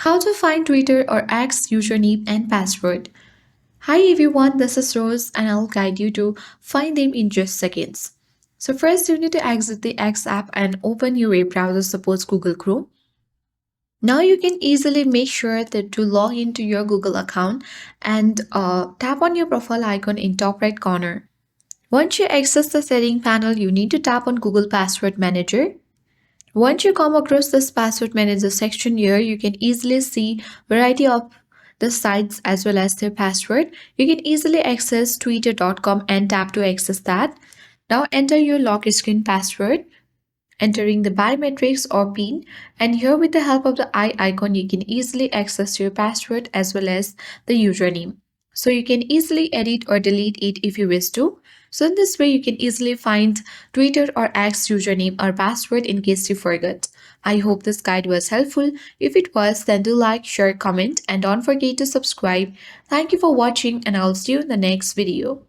How to find Twitter or X username and password. Hi everyone, this is Rose and I'll guide you to find them in just seconds. So first you need to exit the X app and open your web browser, suppose Google Chrome. Now you can easily make sure that to log into your Google account and tap on your profile icon in top right corner. Once you access the setting panel, you need to tap on Google Password Manager. Once you come across this password manager section here, you can easily see variety of the sites as well as their password. You can easily access twitter.com and tap to access that. Now enter your lock screen password, entering the biometrics or PIN, and here with the help of the eye icon you can easily access your password as well as the username. So you can easily edit or delete it if you wish to. So in this way you can easily find Twitter or X username or password in case you forgot. I hope this guide was helpful. If it was, then do like, share, comment, and don't forget to subscribe. Thank you for watching and I'll see you in the next video.